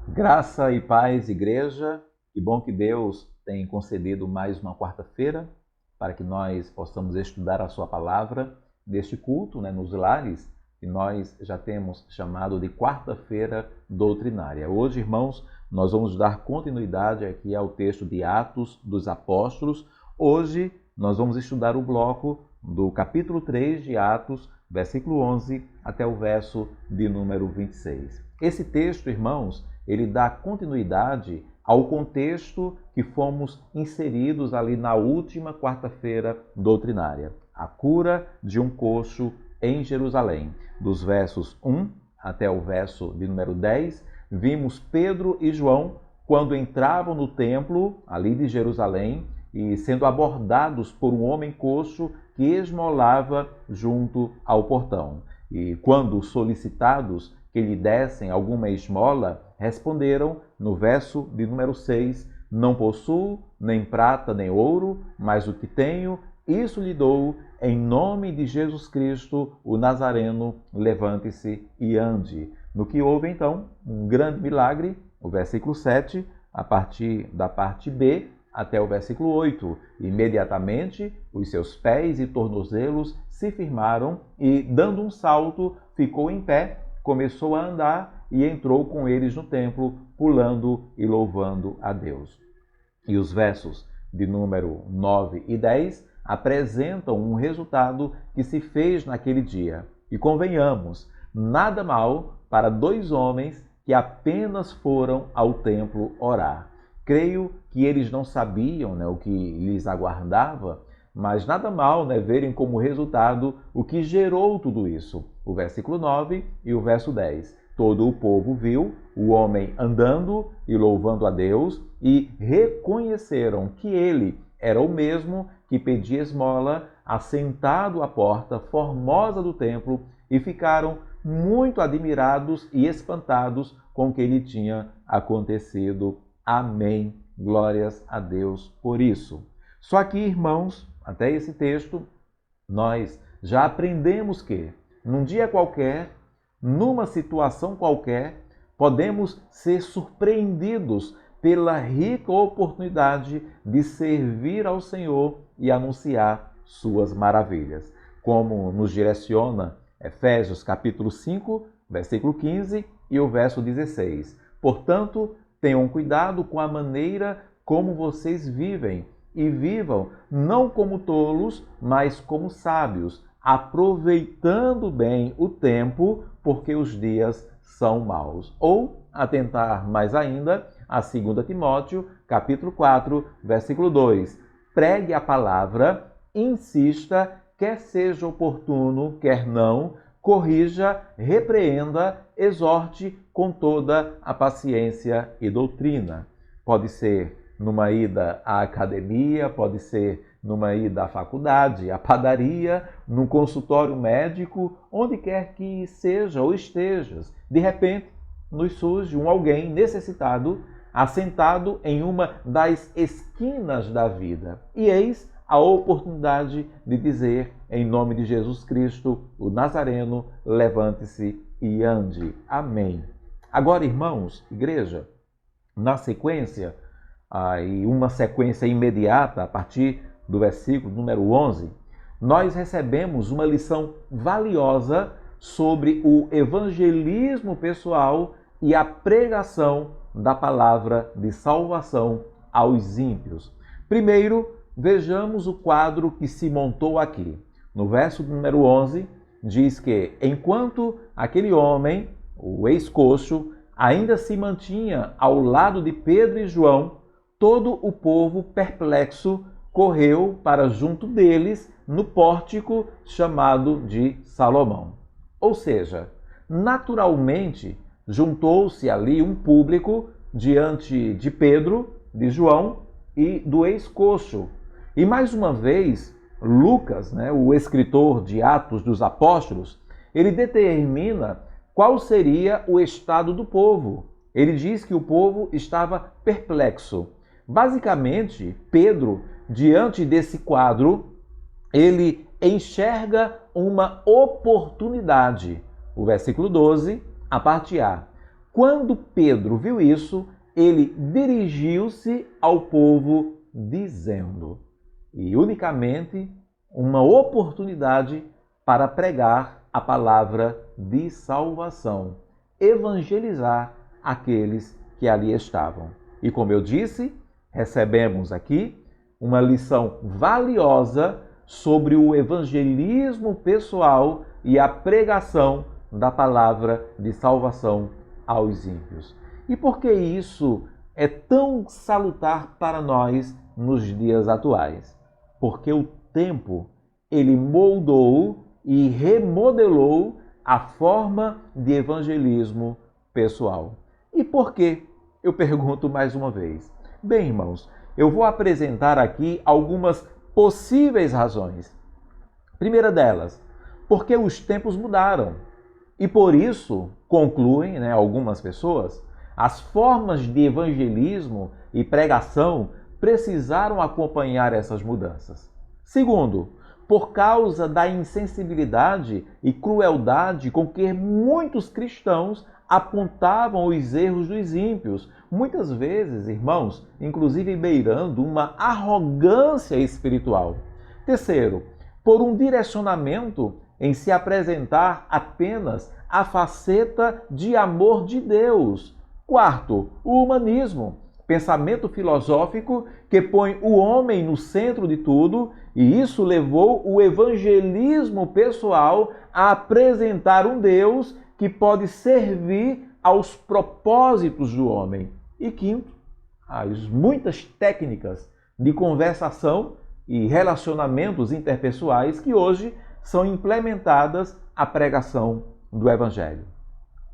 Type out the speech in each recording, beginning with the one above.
Graça e paz, igreja. Que bom que Deus tem concedido mais uma quarta-feira para que nós possamos estudar a sua palavra neste culto, nos lares, que nós já temos chamado de quarta-feira doutrinária. Hoje, irmãos, nós vamos dar continuidade aqui ao texto de Atos dos Apóstolos. Hoje nós vamos estudar o bloco do capítulo 3 de Atos, versículo 11 até o verso de número 26. Esse texto, irmãos, ele dá continuidade ao contexto que fomos inseridos ali na última quarta-feira doutrinária. A cura de um coxo em Jerusalém. Dos versos 1 até o verso de número 10, vimos Pedro e João quando entravam no templo ali de Jerusalém e sendo abordados por um homem coxo que esmolava junto ao portão. E quando solicitados que lhe dessem alguma esmola, responderam no verso de número 6, não possuo nem prata nem ouro, mas o que tenho, isso lhe dou, em nome de Jesus Cristo, o Nazareno, levante-se e ande. No que houve então um grande milagre, o versículo 7, a partir da parte B, até o versículo 8. Imediatamente os seus pés e tornozelos se firmaram e, dando um salto, ficou em pé, começou a andar e entrou com eles no templo, pulando e louvando a Deus. E os versos de número 9 e 10 apresentam um resultado que se fez naquele dia. E convenhamos, nada mal para dois homens que apenas foram ao templo orar. Creio que eles não sabiam o que lhes aguardava, mas nada mal verem como resultado o que gerou tudo isso. O versículo 9 e o verso 10. Todo o povo viu o homem andando e louvando a Deus e reconheceram que ele era o mesmo que pedia esmola, assentado à porta formosa do templo, e ficaram muito admirados e espantados com o que lhe tinha acontecido. Amém. Glórias a Deus por isso. Só que, irmãos, até esse texto, nós já aprendemos que, num dia qualquer, numa situação qualquer, podemos ser surpreendidos pela rica oportunidade de servir ao Senhor e anunciar suas maravilhas. Como nos direciona Efésios capítulo 5, versículo 15 e o verso 16. Portanto, tenham cuidado com a maneira como vocês vivem e vivam não como tolos, mas como sábios, aproveitando bem o tempo, porque os dias são maus. Ou, atentar mais ainda, a 2 Timóteo, capítulo 4, versículo 2. Pregue a palavra, insista, quer seja oportuno, quer não, corrija, repreenda, exorte com toda a paciência e doutrina. Pode ser numa ida à academia, pode ser numa ida à faculdade, à padaria, num consultório médico, onde quer que seja ou estejas. De repente, nos surge alguém necessitado, assentado em uma das esquinas da vida. E eis a oportunidade de dizer, em nome de Jesus Cristo, o Nazareno, levante-se e ande. Amém. Agora, irmãos, igreja, na sequência, e uma sequência imediata, a partir do versículo número 11, nós recebemos uma lição valiosa sobre o evangelismo pessoal e a pregação da palavra de salvação aos ímpios. Primeiro, vejamos o quadro que se montou aqui. No verso número 11, diz que enquanto aquele homem, o ex-coxo, ainda se mantinha ao lado de Pedro e João, todo o povo perplexo correu para junto deles no pórtico chamado de Salomão. Ou seja, naturalmente juntou-se ali um público diante de Pedro, de João e do ex-coxo. E mais uma vez, Lucas, o escritor de Atos dos Apóstolos, ele determina qual seria o estado do povo. Ele diz que o povo estava perplexo. Basicamente, Pedro, diante desse quadro, ele enxerga uma oportunidade. O versículo 12, a parte A. Quando Pedro viu isso, ele dirigiu-se ao povo dizendo, e unicamente uma oportunidade para pregar a palavra de salvação, evangelizar aqueles que ali estavam. E como eu disse, recebemos aqui uma lição valiosa sobre o evangelismo pessoal e a pregação da palavra de salvação aos ímpios. E por que isso é tão salutar para nós nos dias atuais? Porque o tempo, ele moldou e remodelou a forma de evangelismo pessoal. E por quê? Eu pergunto mais uma vez. Bem, irmãos, eu vou apresentar aqui algumas possíveis razões. Primeira delas, porque os tempos mudaram. E por isso, concluem, algumas pessoas, as formas de evangelismo e pregação precisaram acompanhar essas mudanças. Segundo, por causa da insensibilidade e crueldade com que muitos cristãos apontavam os erros dos ímpios, muitas vezes, irmãos, inclusive beirando uma arrogância espiritual. Terceiro, por um direcionamento em se apresentar apenas a faceta de amor de Deus. Quarto, o humanismo, pensamento filosófico que põe o homem no centro de tudo, e isso levou o evangelismo pessoal a apresentar um Deus que pode servir aos propósitos do homem. E quinto, as muitas técnicas de conversação e relacionamentos interpessoais que hoje são implementadas à pregação do Evangelho.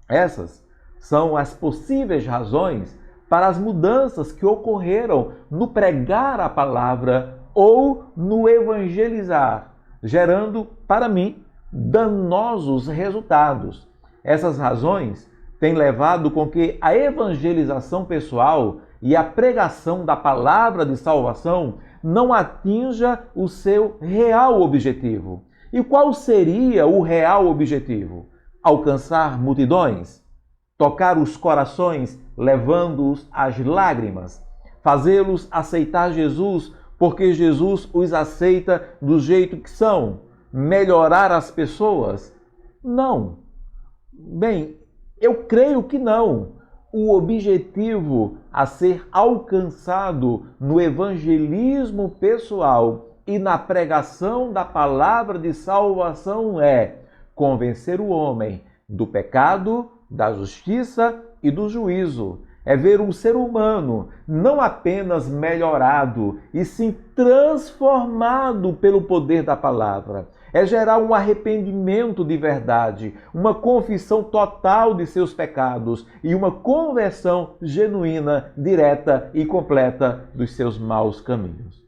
Essas são as possíveis razões para as mudanças que ocorreram no pregar a palavra ou no evangelizar, gerando, para mim, danosos resultados. Essas razões têm levado com que a evangelização pessoal e a pregação da palavra de salvação não atinja o seu real objetivo. E qual seria o real objetivo? Alcançar multidões? Tocar os corações, levando-os às lágrimas? Fazê-los aceitar Jesus, porque Jesus os aceita do jeito que são? Melhorar as pessoas? Não. Bem, eu creio que não. O objetivo a ser alcançado no evangelismo pessoal e na pregação da palavra de salvação é convencer o homem do pecado, da justiça e do juízo. É ver um ser humano não apenas melhorado, e sim transformado pelo poder da palavra. É gerar um arrependimento de verdade, uma confissão total de seus pecados e uma conversão genuína, direta e completa dos seus maus caminhos.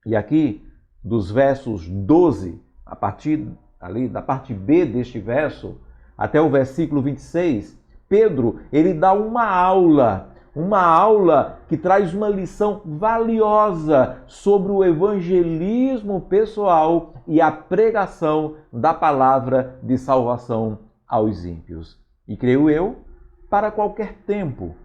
E aqui, dos versos 12, a partir ali da parte B deste verso, até o versículo 26, Pedro, ele dá uma aula que traz uma lição valiosa sobre o evangelismo pessoal e a pregação da palavra de salvação aos ímpios. E creio eu, para qualquer tempo.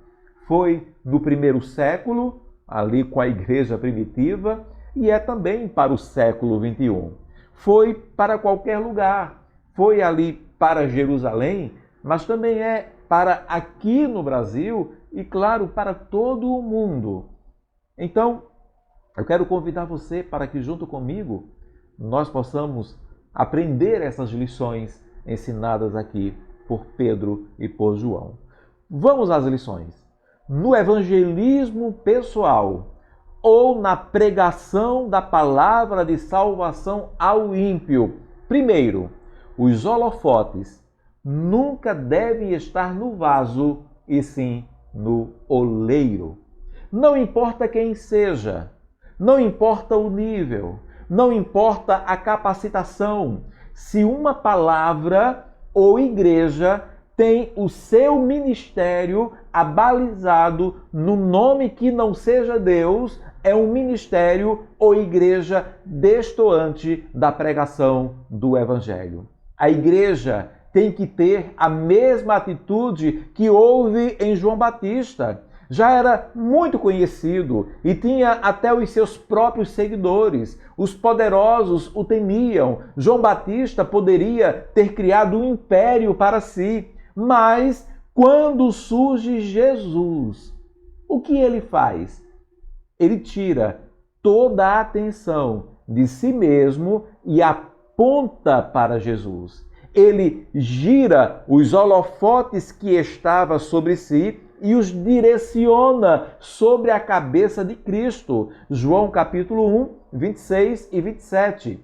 Foi no primeiro século, ali com a igreja primitiva, e é também para o século 21. Foi para qualquer lugar. Foi ali para Jerusalém, mas também é para aqui no Brasil e, claro, para todo o mundo. Então, eu quero convidar você para que, junto comigo, nós possamos aprender essas lições ensinadas aqui por Pedro e por João. Vamos às lições. No evangelismo pessoal ou na pregação da palavra de salvação ao ímpio, primeiro, os holofotes nunca devem estar no vaso, e sim no oleiro. Não importa quem seja, não importa o nível, não importa a capacitação, se uma palavra ou igreja tem o seu ministério abalizado no nome que não seja Deus, é um ministério ou igreja destoante da pregação do Evangelho. A igreja tem que ter a mesma atitude que houve em João Batista. Já era muito conhecido e tinha até os seus próprios seguidores. Os poderosos o temiam. João Batista poderia ter criado um império para si, mas quando surge Jesus, o que ele faz? Ele tira toda a atenção de si mesmo e aponta para Jesus. Ele gira os holofotes que estava sobre si e os direciona sobre a cabeça de Cristo. João capítulo 1, 26 e 27.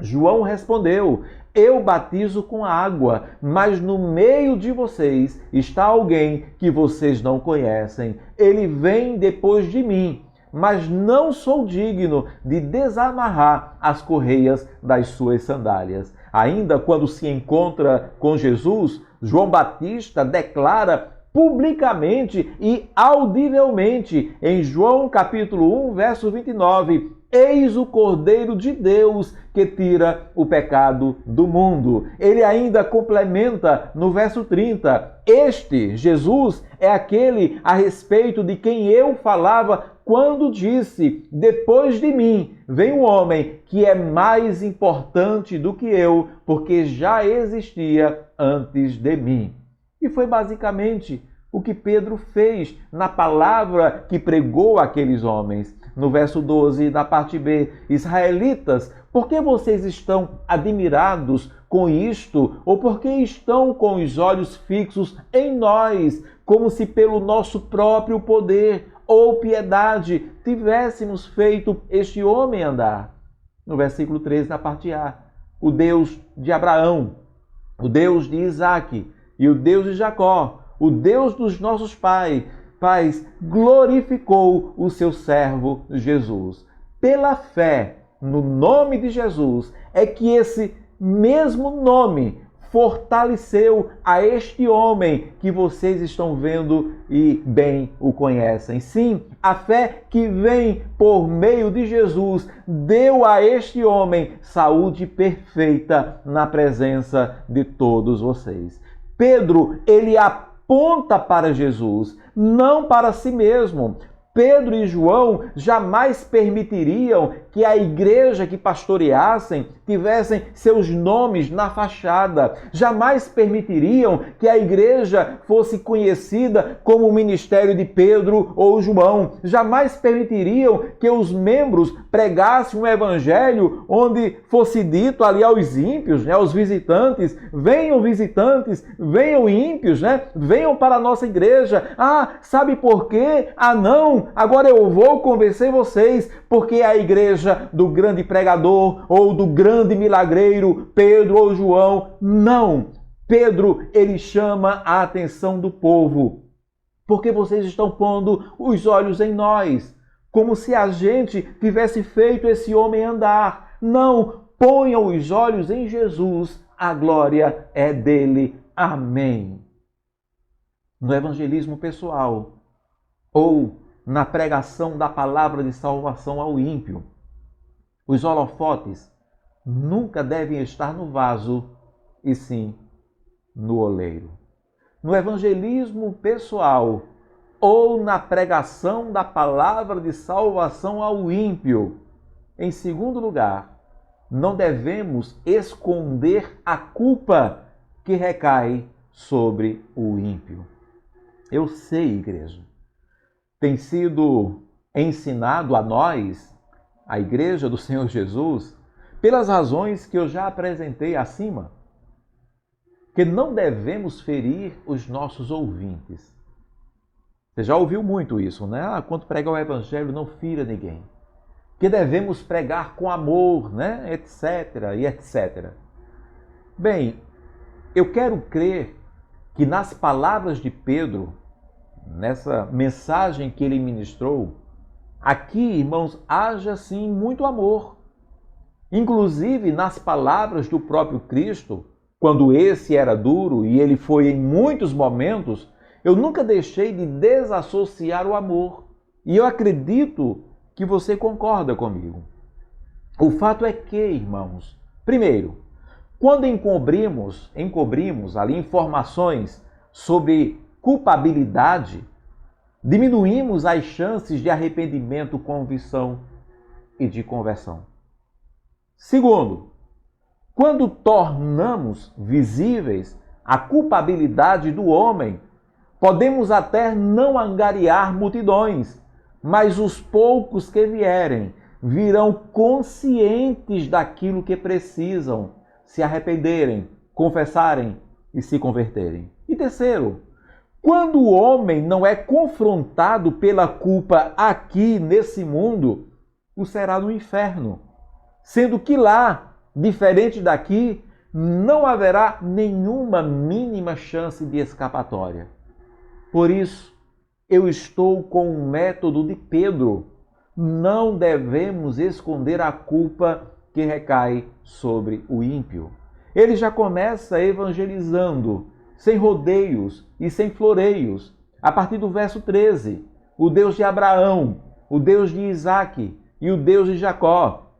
João respondeu: eu batizo com água, mas no meio de vocês está alguém que vocês não conhecem. Ele vem depois de mim, mas não sou digno de desamarrar as correias das suas sandálias. Ainda quando se encontra com Jesus, João Batista declara publicamente e audivelmente em João capítulo 1, verso 29, eis o Cordeiro de Deus que tira o pecado do mundo. Ele ainda complementa no verso 30, este, Jesus, é aquele a respeito de quem eu falava quando disse, depois de mim vem um homem que é mais importante do que eu, porque já existia antes de mim. E foi basicamente o que Pedro fez na palavra que pregou àqueles homens. No verso 12, da parte B, israelitas, por que vocês estão admirados com isto? Ou por que estão com os olhos fixos em nós, como se pelo nosso próprio poder ou piedade tivéssemos feito este homem andar? No versículo 13, da parte A, o Deus de Abraão, o Deus de Isaque e o Deus de Jacó, o Deus dos nossos pais, glorificou o seu servo Jesus. Pela fé no nome de Jesus, é que esse mesmo nome fortaleceu a este homem que vocês estão vendo e bem o conhecem. Sim, a fé que vem por meio de Jesus deu a este homem saúde perfeita na presença de todos vocês. Pedro, ele aponta para Jesus, não para si mesmo. Pedro e João jamais permitiriam que a igreja que pastoreassem tivessem seus nomes na fachada. Jamais permitiriam que a igreja fosse conhecida como o ministério de Pedro ou João. Jamais permitiriam que os membros pregassem um evangelho onde fosse dito ali aos ímpios, aos visitantes, venham ímpios, venham para a nossa igreja. Ah, sabe por quê? Ah, não, agora eu vou convencer vocês, porque a igreja do grande pregador ou do grande milagreiro Pedro ou João. Não! Pedro, ele chama a atenção do povo, porque vocês estão pondo os olhos em nós, como se a gente tivesse feito esse homem andar. Não! Ponham os olhos em Jesus, a glória é dele. Amém. No evangelismo pessoal ou na pregação da palavra de salvação ao ímpio, os holofotes nunca devem estar no vaso, e sim no oleiro. No evangelismo pessoal ou na pregação da palavra de salvação ao ímpio, em segundo lugar, não devemos esconder a culpa que recai sobre o ímpio. Eu sei, igreja, tem sido ensinado a nós, a Igreja do Senhor Jesus, pelas razões que eu já apresentei acima, que não devemos ferir os nossos ouvintes. Você já ouviu muito isso, né? Quando prega o Evangelho, não fira ninguém. Que devemos pregar com amor, etc. e etc. Bem, eu quero crer que nas palavras de Pedro, nessa mensagem que ele ministrou, aqui, irmãos, haja sim muito amor. Inclusive nas palavras do próprio Cristo, quando esse era duro e ele foi em muitos momentos, eu nunca deixei de desassociar o amor. E eu acredito que você concorda comigo. O fato é que, irmãos, primeiro, Quando encobrimos ali informações sobre culpabilidade, diminuímos as chances de arrependimento, convicção e de conversão. Segundo, quando tornamos visíveis a culpabilidade do homem, podemos até não angariar multidões, mas os poucos que vierem virão conscientes daquilo que precisam se arrependerem, confessarem e se converterem. E terceiro, quando o homem não é confrontado pela culpa aqui nesse mundo, o será no inferno, sendo que lá, diferente daqui, não haverá nenhuma mínima chance de escapatória. Por isso, eu estou com o método de Pedro. Não devemos esconder a culpa que recai sobre o ímpio. Ele já começa evangelizando, sem rodeios e sem floreios. A partir do verso 13, o Deus de Abraão, o Deus de Isaque e o Deus de Jacó,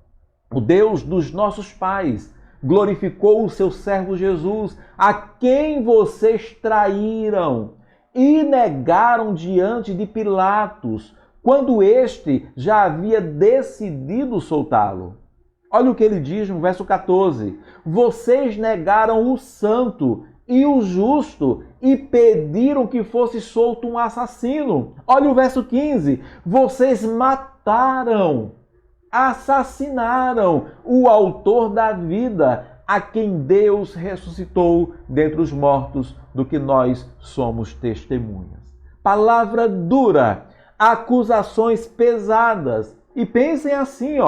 o Deus dos nossos pais, glorificou o seu servo Jesus, a quem vocês traíram e negaram diante de Pilatos, quando este já havia decidido soltá-lo. Olha o que ele diz no verso 14. Vocês negaram o santo e o justo e pediram que fosse solto um assassino. Olha o verso 15. Vocês mataram, assassinaram o autor da vida, a quem Deus ressuscitou dentre os mortos, do que nós somos testemunhas. Palavra dura, acusações pesadas. E pensem assim,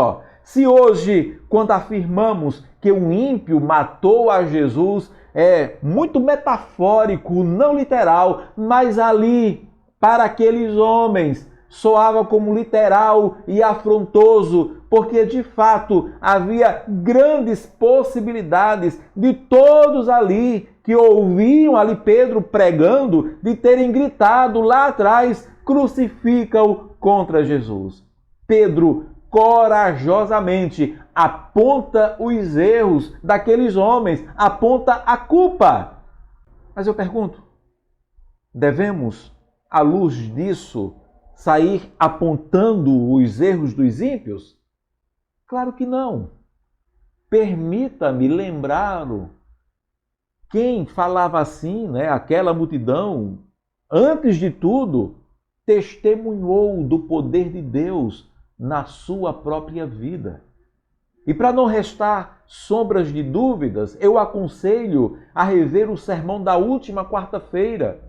se hoje, quando afirmamos que um ímpio matou a Jesus, é muito metafórico, não literal, mas ali, para aqueles homens, soava como literal e afrontoso, porque de fato havia grandes possibilidades de todos ali que ouviam ali Pedro pregando, de terem gritado lá atrás, crucifica-o contra Jesus. Pedro corajosamente aponta os erros daqueles homens, aponta a culpa. Mas eu pergunto, devemos, à luz disso, sair apontando os erros dos ímpios? Claro que não. Permita-me lembrar quem falava assim, aquela multidão, antes de tudo, testemunhou do poder de Deus na sua própria vida. E para não restar sombras de dúvidas, eu aconselho a rever o sermão da última quarta-feira.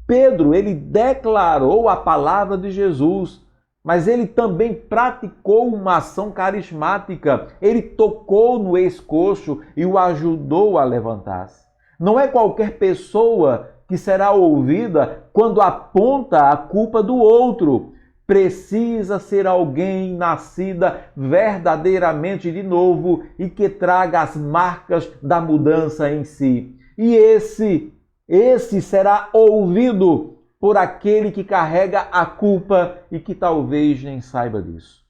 Pedro, ele declarou a palavra de Jesus, mas ele também praticou uma ação carismática. Ele tocou no ex-coxo e o ajudou a levantar-se. Não é qualquer pessoa que será ouvida quando aponta a culpa do outro. Precisa ser alguém nascida verdadeiramente de novo e que traga as marcas da mudança em si. E esse será ouvido por aquele que carrega a culpa e que talvez nem saiba disso.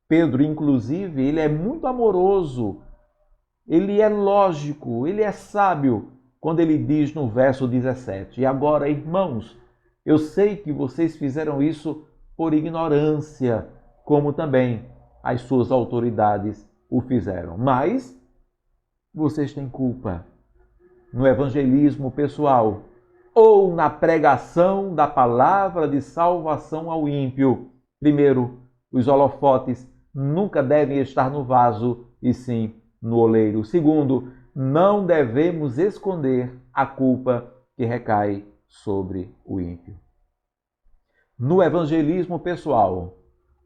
Pedro, inclusive, ele é muito amoroso, ele é lógico, ele é sábio, quando ele diz no verso 17, e agora, irmãos, eu sei que vocês fizeram isso por ignorância, como também as suas autoridades o fizeram. Mas vocês têm culpa no evangelismo pessoal ou na pregação da palavra de salvação ao ímpio. Primeiro, os holofotes nunca devem estar no vaso, e sim no oleiro. Segundo, não devemos esconder a culpa que recai sobre o ímpio. No evangelismo pessoal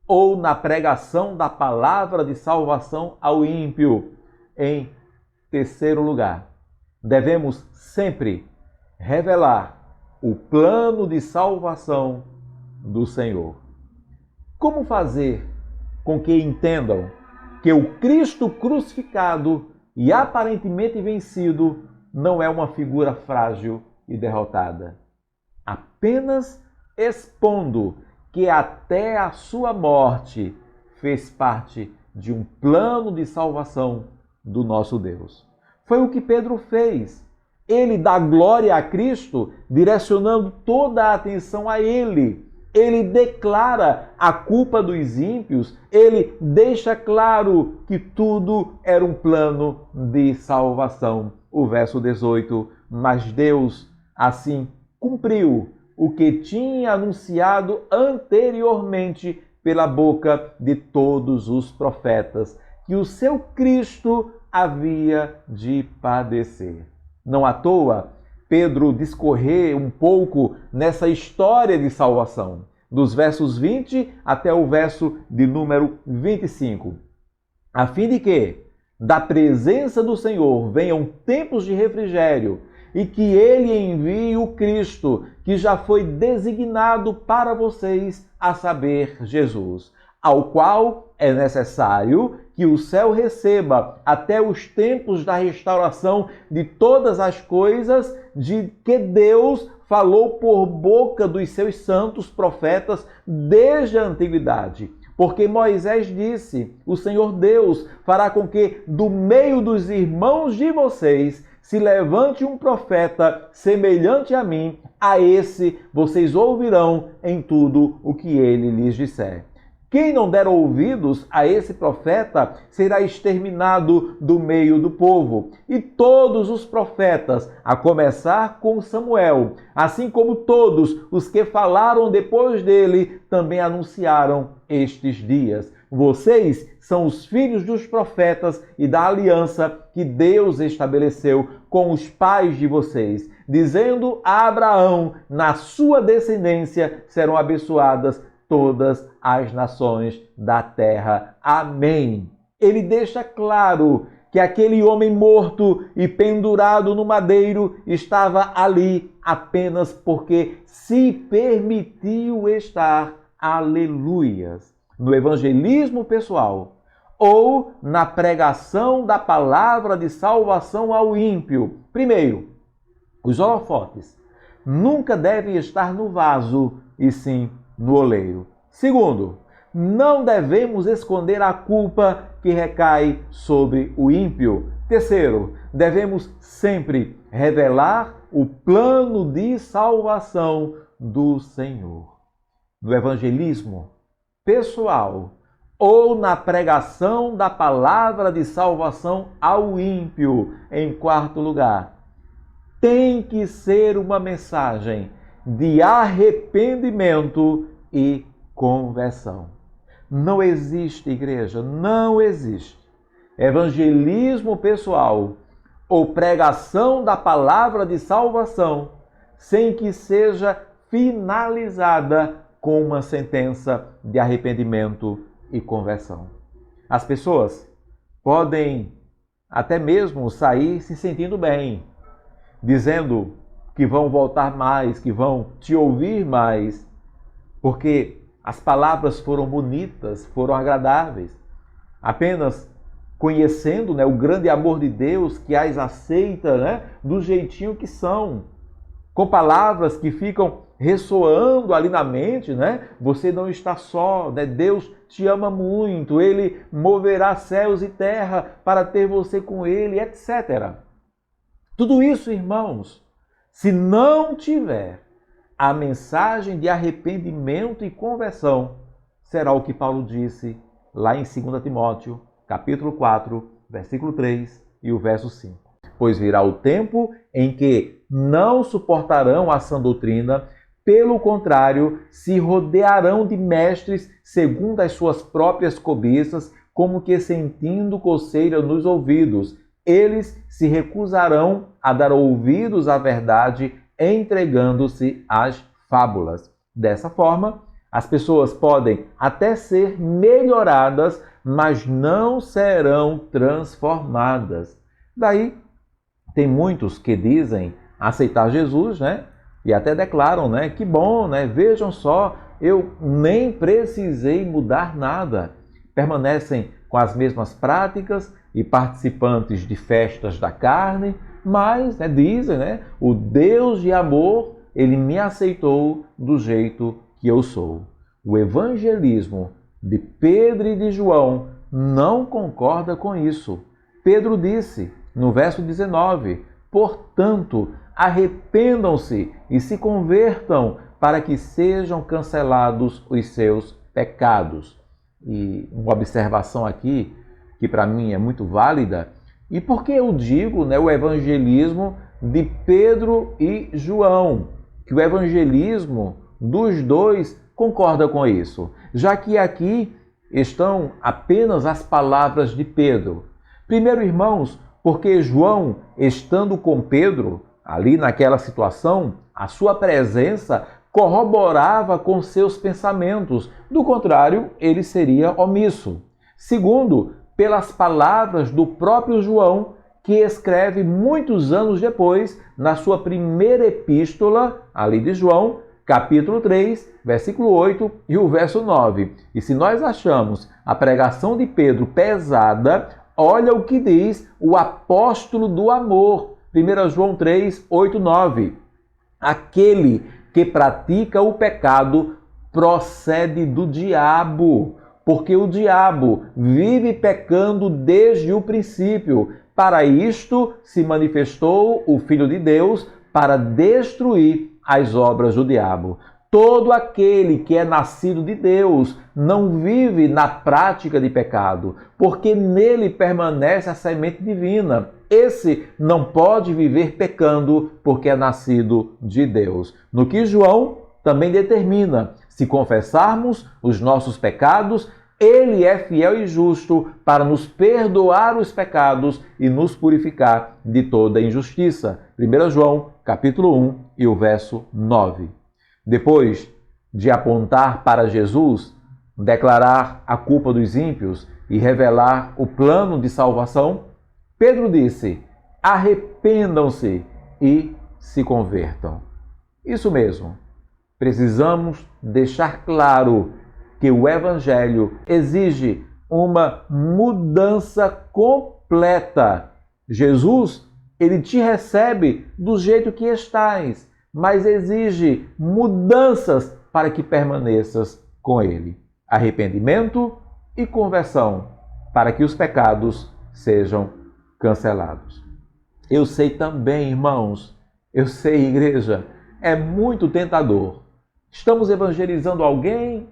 ou na pregação da palavra de salvação ao ímpio. Em terceiro lugar, devemos sempre revelar o plano de salvação do Senhor. Como fazer com que entendam que o Cristo crucificado e aparentemente vencido não é uma figura frágil e derrotada? Apenas expondo que até a sua morte fez parte de um plano de salvação do nosso Deus. Foi o que Pedro fez. Ele dá glória a Cristo, direcionando toda a atenção a Ele. Ele declara a culpa dos ímpios, ele deixa claro que tudo era um plano de salvação. O verso 18, mas Deus assim cumpriu o que tinha anunciado anteriormente pela boca de todos os profetas, que o seu Cristo havia de padecer. Não à toa, Pedro discorrer um pouco nessa história de salvação, dos versos 20 até o verso de número 25, a fim de que da presença do Senhor venham tempos de refrigério e que ele envie o Cristo, que já foi designado para vocês, a saber, Jesus, ao qual é necessário que o céu receba até os tempos da restauração de todas as coisas de que Deus falou por boca dos seus santos profetas desde a antiguidade. Porque Moisés disse, o Senhor Deus fará com que do meio dos irmãos de vocês se levante um profeta semelhante a mim, a esse vocês ouvirão em tudo o que ele lhes disser. Quem não der ouvidos a esse profeta será exterminado do meio do povo. E todos os profetas, a começar com Samuel, assim como todos os que falaram depois dele, também anunciaram estes dias. Vocês são os filhos dos profetas e da aliança que Deus estabeleceu com os pais de vocês, dizendo a Abraão, na sua descendência serão abençoadas todas as nações da terra. Amém. Ele deixa claro que aquele homem morto e pendurado no madeiro estava ali apenas porque se permitiu estar. Aleluias. No evangelismo pessoal ou na pregação da palavra de salvação ao ímpio. Primeiro, os holofotes nunca devem estar no vaso, e sim no oleiro. Segundo, não devemos esconder a culpa que recai sobre o ímpio. Terceiro, devemos sempre revelar o plano de salvação do Senhor. No evangelismo pessoal ou na pregação da palavra de salvação ao ímpio. Em quarto lugar, tem que ser uma mensagem de arrependimento e conversão. Não existe, igreja, não existe evangelismo pessoal ou pregação da palavra de salvação sem que seja finalizada com uma sentença de arrependimento e conversão. As pessoas podem até mesmo sair se sentindo bem, dizendo que vão voltar mais, que vão te ouvir mais, porque as palavras foram bonitas, foram agradáveis. Apenas conhecendo, o grande amor de Deus que as aceita, do jeitinho que são, com palavras que ficam ressoando ali na mente, Você não está só, Deus te ama muito, Ele moverá céus e terra para ter você com Ele, etc. Tudo isso, irmãos, se não tiver a mensagem de arrependimento e conversão, será o que Paulo disse lá em 2 Timóteo, capítulo 4, versículo 3 e o verso 5. Pois virá o tempo em que não suportarão a sã doutrina, pelo contrário, se rodearão de mestres segundo as suas próprias cobiças, como que sentindo coceira nos ouvidos. Eles se recusarão a dar ouvidos à verdade, entregando-se às fábulas. Dessa forma, as pessoas podem até ser melhoradas, mas não serão transformadas. Daí, tem muitos que dizem aceitar Jesus, E até declaram, que bom, Vejam só, eu nem precisei mudar nada. Permanecem com as mesmas práticas e participantes de festas da carne, mas dizem, o Deus de amor, Ele me aceitou do jeito que eu sou. O evangelismo de Pedro e de João não concorda com isso. Pedro disse, no verso 19: portanto, arrependam-se e se convertam para que sejam cancelados os seus pecados. E uma observação aqui, que para mim é muito válida, e por que eu digo, o evangelismo de Pedro e João? Que o evangelismo dos dois concorda com isso, já que aqui estão apenas as palavras de Pedro. Primeiro, irmãos, porque João, estando com Pedro, ali naquela situação, a sua presença corroborava com seus pensamentos. Do contrário, ele seria omisso. Segundo, pelas palavras do próprio João, que escreve muitos anos depois, na sua primeira epístola, ali de João, capítulo 3, versículo 8 e o verso 9. E se nós achamos a pregação de Pedro pesada, olha o que diz o apóstolo do amor. 1 João 3, 8, 9. Aquele que pratica o pecado procede do diabo, porque o diabo vive pecando desde o princípio. Para isto se manifestou o Filho de Deus, para destruir as obras do diabo. Todo aquele que é nascido de Deus não vive na prática de pecado, porque nele permanece a semente divina. Esse não pode viver pecando, porque é nascido de Deus. No que João também determina: se confessarmos os nossos pecados, ele é fiel e justo para nos perdoar os pecados e nos purificar de toda injustiça. 1 João, capítulo 1 e o verso 9. Depois de apontar para Jesus, declarar a culpa dos ímpios e revelar o plano de salvação, Pedro disse: arrependam-se e se convertam. Isso mesmo. Precisamos deixar claro que o Evangelho exige uma mudança completa. Jesus, ele te recebe do jeito que estás, mas exige mudanças para que permaneças com ele. Arrependimento e conversão, para que os pecados sejam cancelados. Eu sei também, irmãos, eu sei, igreja, é muito tentador. Estamos evangelizando alguém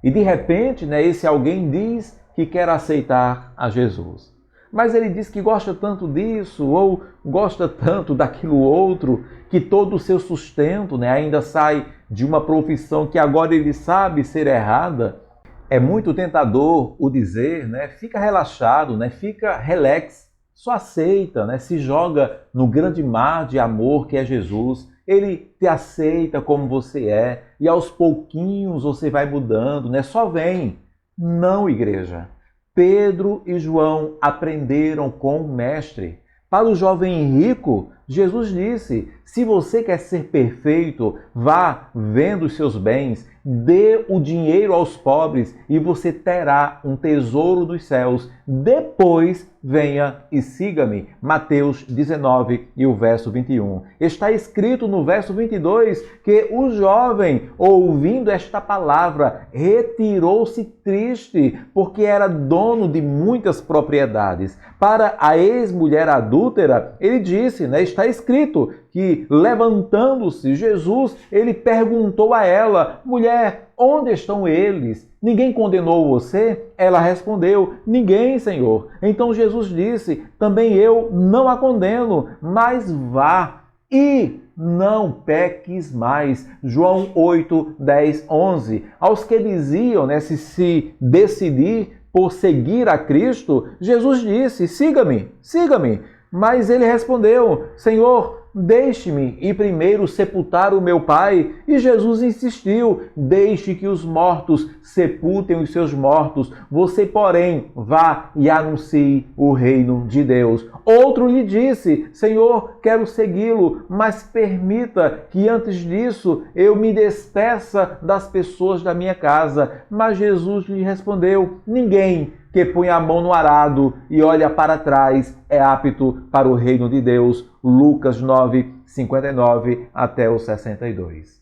e de repente, esse alguém diz que quer aceitar a Jesus. Mas ele diz que gosta tanto disso ou gosta tanto daquilo outro, que todo o seu sustento ainda sai de uma profissão que agora ele sabe ser errada. É muito tentador o dizer, fica relaxado, fica relax, só aceita, se joga no grande mar de amor que é Jesus. Ele te aceita como você é e aos pouquinhos você vai mudando, só vem. Não, igreja. Pedro e João aprenderam com o Mestre. Para o jovem rico, Jesus disse: se você quer ser perfeito, vá, venda os seus bens, dê o dinheiro aos pobres e você terá um tesouro dos céus. Depois venha e siga-me. Mateus 19 e o verso 21. Está escrito no verso 22 que o jovem, ouvindo esta palavra, retirou-se triste, porque era dono de muitas propriedades. Para a ex-mulher adúltera, ele disse, está escrito que, levantando-se, Jesus, ele perguntou a ela: mulher, onde estão eles? Ninguém condenou você? Ela respondeu: ninguém, Senhor. Então Jesus disse: também eu não a condeno, mas vá e não peques mais. João 8, 10, 11. Aos que diziam, se decidir por seguir a Cristo, Jesus disse: siga-me, siga-me. Mas ele respondeu: Senhor, deixe-me ir primeiro sepultar o meu pai. E Jesus insistiu: deixe que os mortos sepultem os seus mortos. Você, porém, vá e anuncie o reino de Deus. Outro lhe disse: Senhor, quero segui-lo, mas permita que antes disso eu me despeça das pessoas da minha casa. Mas Jesus lhe respondeu: ninguém que põe a mão no arado e olha para trás é apto para o reino de Deus. Lucas 9, 59 até o 62.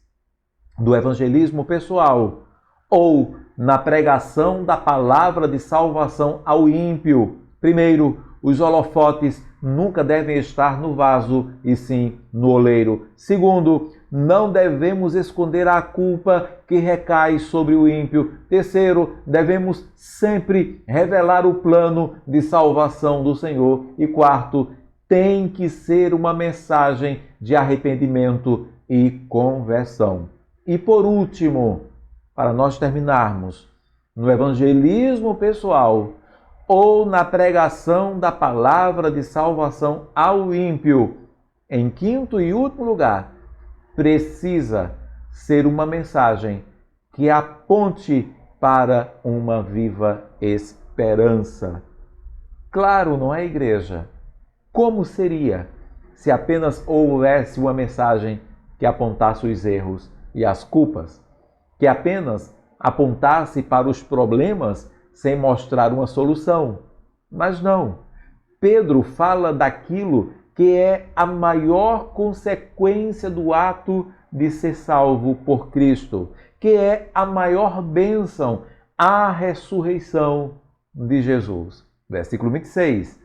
Do evangelismo pessoal ou na pregação da palavra de salvação ao ímpio. Primeiro, os holofotes nunca devem estar no vaso, e sim no oleiro. Segundo, não devemos esconder a culpa que recai sobre o ímpio. Terceiro, devemos sempre revelar o plano de salvação do Senhor. E quarto, tem que ser uma mensagem de arrependimento e conversão. E por último, para nós terminarmos, no evangelismo pessoal ou na pregação da palavra de salvação ao ímpio, em quinto e último lugar, precisa ser uma mensagem que aponte para uma viva esperança. Claro, não é, igreja? Como seria se apenas houvesse uma mensagem que apontasse os erros e as culpas, que apenas apontasse para os problemas sem mostrar uma solução? Mas não. Pedro fala daquilo que é a maior consequência do ato de ser salvo por Cristo, que é a maior bênção, a ressurreição de Jesus. Versículo 26.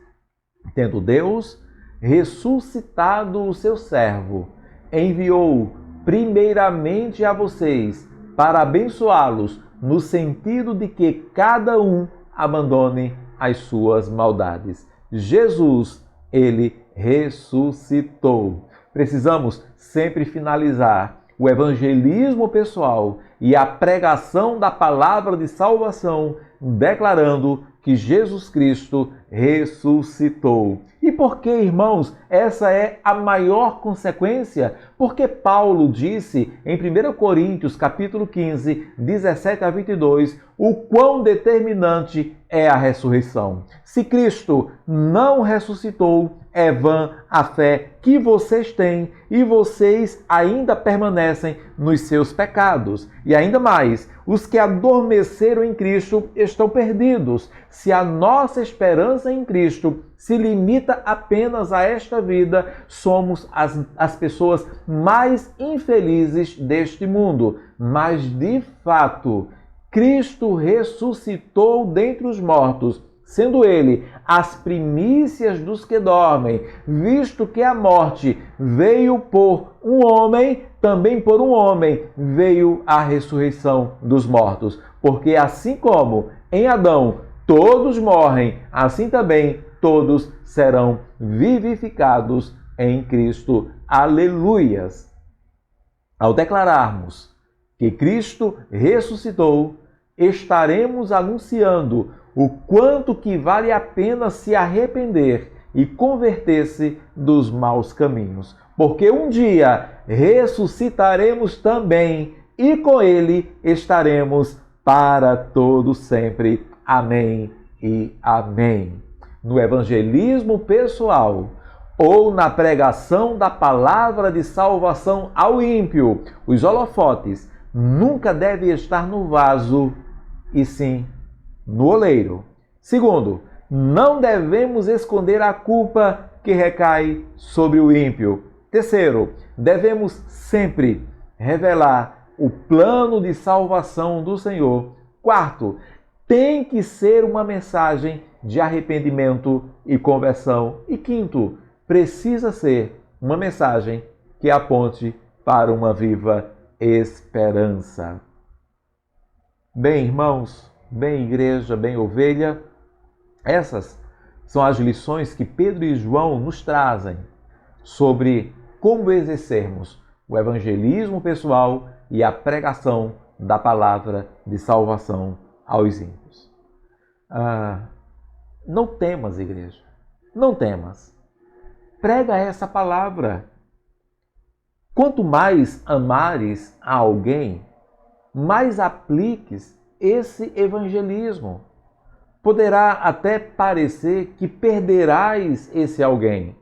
Tendo Deus ressuscitado o seu servo, enviou primeiramente a vocês para abençoá-los, no sentido de que cada um abandone as suas maldades. Jesus, ele ressuscitou. Precisamos sempre finalizar o evangelismo pessoal e a pregação da palavra de salvação declarando que Jesus Cristo ressuscitou. E por que, irmãos, essa é a maior consequência? Porque Paulo disse em 1 Coríntios, capítulo 15, 17 a 22, o quão determinante é a ressurreição. Se Cristo não ressuscitou, é vã a fé que vocês têm e vocês ainda permanecem nos seus pecados. E ainda mais, os que adormeceram em Cristo estão perdidos. Se a nossa esperança em Cristo se limita apenas a esta vida, somos as pessoas mais infelizes deste mundo. Mas, de fato, Cristo ressuscitou dentre os mortos, sendo ele as primícias dos que dormem, visto que a morte veio por um homem, também por um homem veio a ressurreição dos mortos. Porque assim como em Adão todos morrem, assim também todos serão vivificados em Cristo. Aleluias! Ao declararmos que Cristo ressuscitou, estaremos anunciando o quanto que vale a pena se arrepender e converter-se dos maus caminhos. Porque um dia ressuscitaremos também e com ele estaremos para todo sempre. Amém e amém. No evangelismo pessoal ou na pregação da palavra de salvação ao ímpio, os holofotes nunca devem estar no vaso, e sim no oleiro. Segundo, não devemos esconder a culpa que recai sobre o ímpio. Terceiro, devemos sempre revelar o plano de salvação do Senhor. Quarto, tem que ser uma mensagem de arrependimento e conversão. E quinto, precisa ser uma mensagem que aponte para uma viva esperança. Bem, irmãos, bem, igreja, bem, ovelha, essas são as lições que Pedro e João nos trazem sobre como exercermos o evangelismo pessoal e a pregação da palavra de salvação aos ímpios. Não temas, igreja, não temas. Prega essa palavra. Quanto mais amares a alguém, mais apliques esse evangelismo. Poderá até parecer que perderás esse alguém,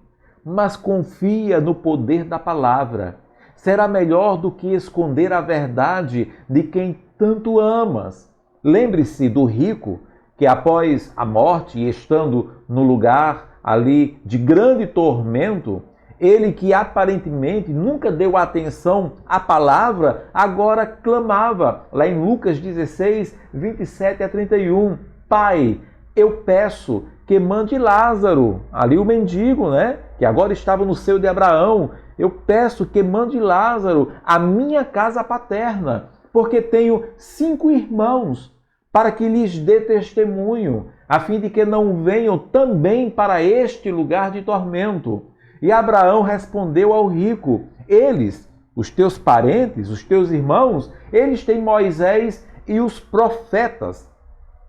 mas confia no poder da palavra. Será melhor do que esconder a verdade de quem tanto amas. Lembre-se do rico que, após a morte e estando no lugar ali de grande tormento, ele que aparentemente nunca deu atenção à palavra, agora clamava, lá em Lucas 16, 27 a 31, Pai, eu peço que mande Lázaro, ali o mendigo, né? Que agora estava no seio de Abraão. Eu peço que mande Lázaro à minha casa paterna, porque tenho 5 irmãos, para que lhes dê testemunho, a fim de que não venham também para este lugar de tormento. E Abraão respondeu ao rico: eles, os teus parentes, os teus irmãos, eles têm Moisés e os profetas.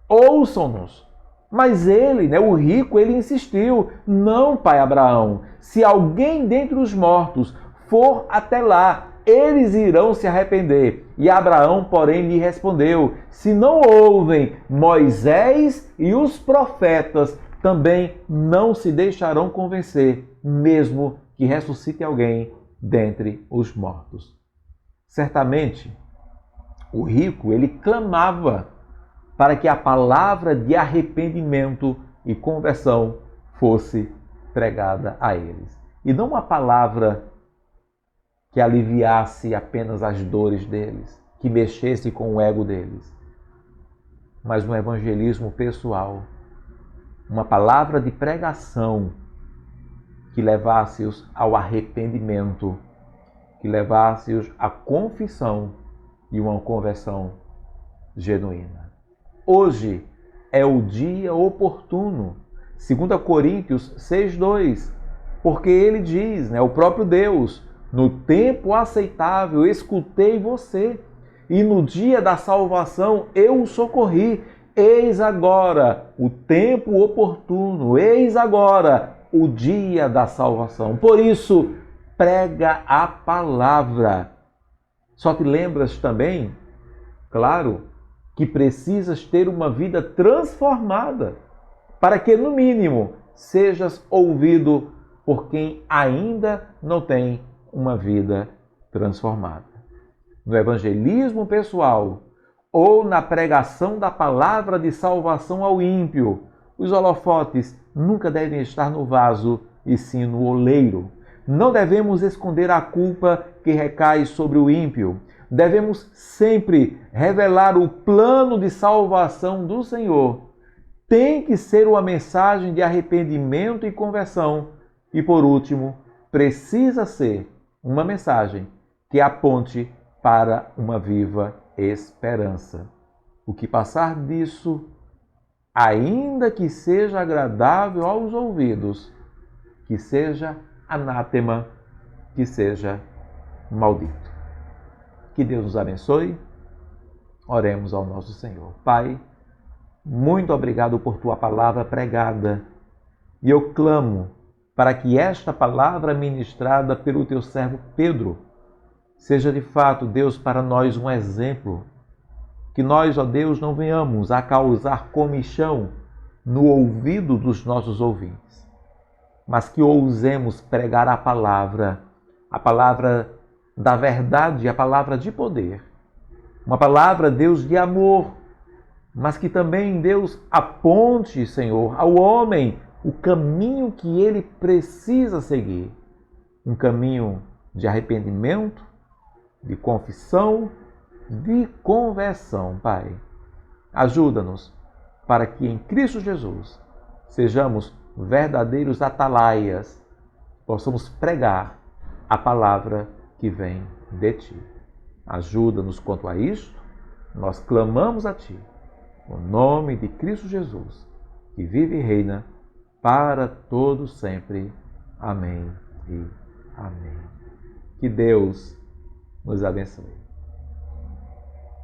Ouçam-nos. Mas ele, né, o rico, ele insistiu: não, pai Abraão, se alguém dentre os mortos for até lá, eles irão se arrepender. E Abraão, porém, lhe respondeu: se não ouvem Moisés e os profetas, também não se deixarão convencer, mesmo que ressuscite alguém dentre os mortos. Certamente, o rico, ele clamava para que a palavra de arrependimento e conversão fosse pregada a eles. E não uma palavra que aliviasse apenas as dores deles, que mexesse com o ego deles, mas um evangelismo pessoal, uma palavra de pregação que levasse-os ao arrependimento, que levasse-os à confissão e uma conversão genuína. Hoje é o dia oportuno, 2 Coríntios 6:2, porque ele diz, né, o próprio Deus: no tempo aceitável escutei você, e no dia da salvação eu o socorri. Eis agora o tempo oportuno, eis agora o dia da salvação. Por isso, prega a palavra. Só te lembras também, claro, que precisas ter uma vida transformada, para que, no mínimo, sejas ouvido por quem ainda não tem uma vida transformada. No evangelismo pessoal ou na pregação da palavra de salvação ao ímpio, os holofotes nunca devem estar no vaso e sim no oleiro. Não devemos esconder a culpa que recai sobre o ímpio. Devemos sempre revelar o plano de salvação do Senhor. Tem que ser uma mensagem de arrependimento e conversão. E por último, precisa ser uma mensagem que aponte para uma viva esperança. O que passar disso, ainda que seja agradável aos ouvidos, que seja anátema, que seja maldito. Que Deus nos abençoe. Oremos ao nosso Senhor. Pai, muito obrigado por tua palavra pregada. E eu clamo para que esta palavra ministrada pelo teu servo Pedro seja de fato, Deus, para nós um exemplo. Que nós, ó Deus, não venhamos a causar comichão no ouvido dos nossos ouvintes, mas que ousemos pregar a palavra da verdade, a palavra de poder. Uma palavra, Deus, de amor, mas que também, Deus, aponte, Senhor, ao homem o caminho que ele precisa seguir. Um caminho de arrependimento, de confissão, de conversão, Pai. Ajuda-nos para que em Cristo Jesus sejamos verdadeiros atalaias, possamos pregar a palavra que vem de Ti. Ajuda-nos quanto a isto, nós clamamos a Ti, no nome de Cristo Jesus, que vive e reina para todos sempre. Amém e amém. Que Deus nos abençoe.